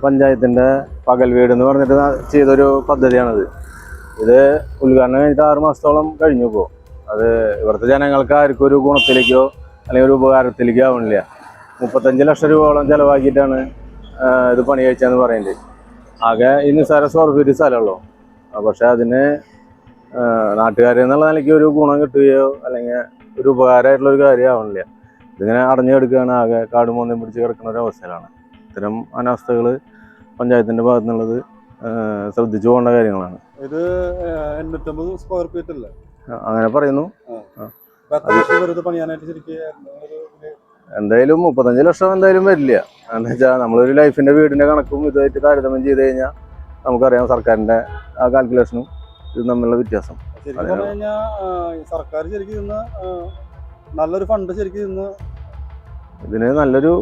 പഞ്ചായത്തിന്റെ പകൽ വീട് എന്ന് പറഞ്ഞിട്ട് ചെയ്തൊരു പദ്ധതിയാണിത്. ഇത് ഉദ്ഘാടനം കഴിഞ്ഞിട്ട് 6 മാസത്തോളം കഴിഞ്ഞു. ഇപ്പോൾ അത് ഇവിടുത്തെ ജനങ്ങൾക്ക് ആർക്കും ഒരു ഗുണത്തിലേക്കോ അല്ലെങ്കിൽ ഒരു ഉപകാരത്തിലേക്കോ ആവണില്ല. 35 ലക്ഷം രൂപയോളം ചിലവാക്കിയിട്ടാണ് ഇത് പണി കഴിച്ചതെന്ന് പറയുന്നത്. ആകെ ഈ നിസ്സാര സ്ക്വയർ ഫീറ്റ് സ്ഥലമുള്ളൂ. പക്ഷെ അതിന് നാട്ടുകാരെന്നുള്ള നിലയ്ക്ക് ഒരു ഗുണം കിട്ടുകയോ അല്ലെങ്കിൽ ഒരു ഉപകാരമായിട്ടുള്ള ഒരു കാര്യം ആവണില്ല. ഇതിങ്ങനെ അടഞ്ഞു കിടക്കുകയാണ്. ആകെ കാട് മൂന്നും പിടിച്ച് കിടക്കുന്ന ഒരു അവസ്ഥയിലാണ്. ഇത്തരം അനാസ്ഥകൾ പഞ്ചായത്തിന്റെ ഭാഗത്തു നിന്നുള്ളത് ശ്രദ്ധിച്ചു പോകേണ്ട കാര്യങ്ങളാണ്. ഇത് 850 സ്ക്വയർ ഫീറ്റ് അല്ലേ? അങ്ങനെ പറയുന്നു. എന്തായാലും 35 ലക്ഷം എന്തായാലും വരില്ല. എന്ന് വെച്ചാൽ നമ്മളൊരു ലൈഫിന്റെ വീടിന്റെ കണക്കും ഇതുമായിട്ട് താരതമ്യം ചെയ്ത് കഴിഞ്ഞാൽ നമുക്കറിയാം സർക്കാരിന്റെ ആ കാൽക്കുലേഷനും ഇത് തമ്മിലുള്ള വ്യത്യാസം. സർക്കാർ ശരിക്കും നല്ലൊരു ഫണ്ട് ശരിക്കും ഇതിന് നല്ലൊരു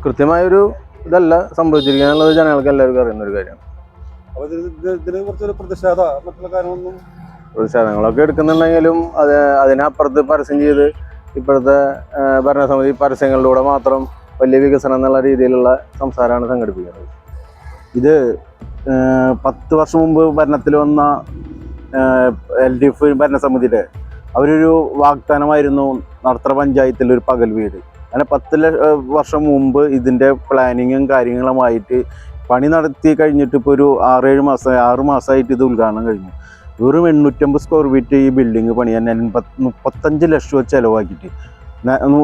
കൃത്യമായൊരു ഇതല്ല സംഭവിച്ചിരിക്കാനുള്ളത് ജനങ്ങൾക്ക് എല്ലാവർക്കും അറിയുന്ന ഒരു കാര്യമാണ്. പ്രതിഷേധങ്ങളൊക്കെ എടുക്കുന്നുണ്ടെങ്കിലും അതിനപ്പുറത്ത് പരസ്യം ചെയ്ത് ഇപ്പോഴത്തെ ഭരണസമിതി പരസ്യങ്ങളിലൂടെ മാത്രം വലിയ വികസനം എന്നുള്ള രീതിയിലുള്ള സംസാരമാണ് സംഘടിപ്പിക്കുന്നത്. ഇത് 10 വർഷം മുമ്പ് ഭരണത്തിൽ വന്ന LDF ഭരണസമിതിയുടെ അവരൊരു വാഗ്ദാനമായിരുന്നു നടത്തറ പഞ്ചായത്തിൽ ഒരു പകൽ വീട്. അങ്ങനെ 10 വർഷം മുമ്പ് ഇതിൻ്റെ പ്ലാനിങ്ങും കാര്യങ്ങളുമായിട്ട് പണി നടത്തി കഴിഞ്ഞിട്ട് ഇപ്പോൾ ഒരു 6 മാസമായിട്ട് ഇത് ഉദ്ഘാടനം കഴിഞ്ഞു. വെറും 850 സ്ക്വയർ ഫീറ്റ് ഈ ബിൽഡിങ് പണിയാൻ 35 ലക്ഷം രൂപ ചിലവാക്കിയിട്ട്.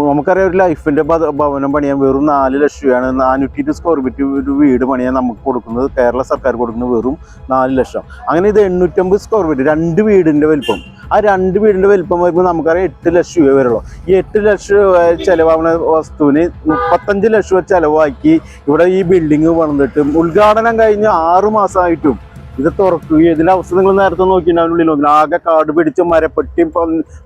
നമുക്കറിയാം ഒരു ലൈഫിൻ്റെ ഭവനം പണിയാൻ വെറും 4 ലക്ഷം രൂപയാണ്. 420 സ്ക്വയർ ഫീറ്റ് ഒരു വീട് പണിയാൻ നമുക്ക് കൊടുക്കുന്നത്, കേരള സർക്കാർ കൊടുക്കുന്നത് വെറും 4 ലക്ഷം. അങ്ങനെ ഇത് 850 സ്ക്വയർ ഫീറ്റ് 2 വീടിൻ്റെ വലിപ്പം. ആ 2 വീടിൻ്റെ വലിപ്പം വരുമ്പോൾ നമുക്കറിയാം 8 ലക്ഷം രൂപ വരുള്ളൂ. ഈ 8 ലക്ഷം രൂപ ചിലവാകുന്ന വസ്തുവിന് 35 ലക്ഷം രൂപ ചിലവാക്കി ഇവിടെ ഈ ബിൽഡിങ് പണിതിട്ടും ഉദ്ഘാടനം കഴിഞ്ഞ് 6 മാസമായിട്ടും ഇത് തുറക്കുകയും ഇതിൻ്റെ അവസ്ഥ നിങ്ങൾ നേരത്തെ നോക്കിയിട്ടുണ്ടെങ്കിൽ നോക്കില്ല, ആകെ കാട് പിടിച്ച്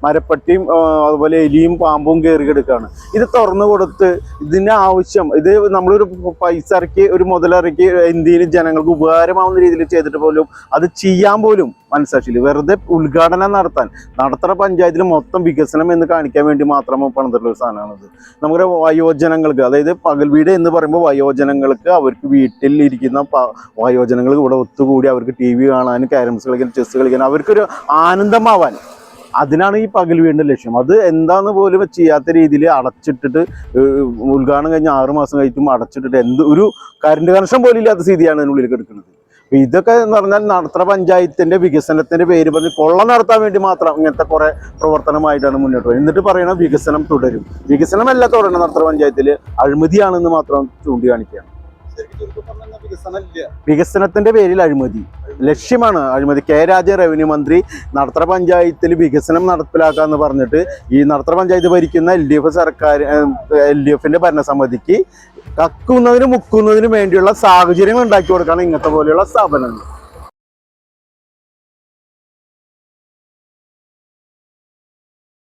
മരപ്പട്ടിയും അതുപോലെ എലിയും പാമ്പും കയറി കിടക്കുകയാണ്. ഇത് തുറന്നു കൊടുത്ത് ഇതിൻ്റെ ആവശ്യം ഇത് നമ്മളൊരു പൈസ ഇറക്കി ഒരു മുതലിറക്കി ഇന്ത്യയിൽ ജനങ്ങൾക്ക് ഉപകാരമാവുന്ന രീതിയിൽ ചെയ്തിട്ട് പോലും അത് ചെയ്യാൻ പോലും മനസ്സാക്ഷിയിൽ വെറുതെ ഉദ്ഘാടനം നടത്താൻ നടത്തറ പഞ്ചായത്തിൽ മൊത്തം വികസനം എന്ന് കാണിക്കാൻ വേണ്ടി മാത്രം പണിതിട്ടുള്ള ഒരു സാധനമാണിത്. നമ്മുടെ വയോജനങ്ങൾക്ക്, അതായത് പകൽ വീട് എന്ന് പറയുമ്പോൾ വയോജനങ്ങൾക്ക് അവർക്ക് വീട്ടിൽ ഇരിക്കുന്ന വയോജനങ്ങൾ ഇവിടെ ഒത്തുകൂടി അവർക്ക് TV കാണാനും ക്യാരംസ് കളിക്കാൻ ചെസ് കളിക്കാൻ അവർക്കൊരു ആനന്ദമാവാൻ, അതിനാണ് ഈ പകൽ വീടിൻ്റെ ലക്ഷ്യം. അത് എന്താന്ന് പോലും ചെയ്യാത്ത രീതിയിൽ അടച്ചിട്ടിട്ട് ഉദ്ഘാടനം കഴിഞ്ഞ് 6 മാസം കഴിച്ചും അടച്ചിട്ടിട്ട് ഒരു കറണ്ട് കണക്ഷൻ പോലും ഇല്ലാത്ത സ്ഥിതിയാണ് അതിനുള്ളിൽ കിടക്കുന്നത്. ഇതൊക്കെ എന്ന് പറഞ്ഞാൽ നടത്തറ പഞ്ചായത്തിന്റെ വികസനത്തിന്റെ പേര് പറഞ്ഞ് കൊള്ള നടത്താൻ വേണ്ടി മാത്രം ഇങ്ങനത്തെ കുറെ പ്രവർത്തനമായിട്ടാണ് മുന്നോട്ട് പോകുന്നത്. എന്നിട്ട് പറയണം വികസനം തുടരും. വികസനമല്ല തുടരണം, നടത്തറ പഞ്ചായത്തിൽ അഴിമതിയാണെന്ന് മാത്രം ചൂണ്ടിക്കാണിക്കുകയാണ്. വികസനത്തിന്റെ പേരിൽ അഴിമതി, ലക്ഷ്യമാണ് അഴിമതി. രാജൻ റവന്യൂ മന്ത്രി നടത്തറ പഞ്ചായത്തിൽ വികസനം നടപ്പിലാക്കാന്ന് പറഞ്ഞിട്ട് ഈ നടത്തറ പഞ്ചായത്ത് ഭരിക്കുന്ന LDFന്റെ ഭരണസമിതിക്ക് കക്കുന്നതിനും മുക്കുന്നതിനും വേണ്ടിയുള്ള സാഹചര്യങ്ങൾ ഉണ്ടാക്കി കൊടുക്കുകയാണ് ഇങ്ങനത്തെ പോലെയുള്ള സ്ഥാപനങ്ങൾ.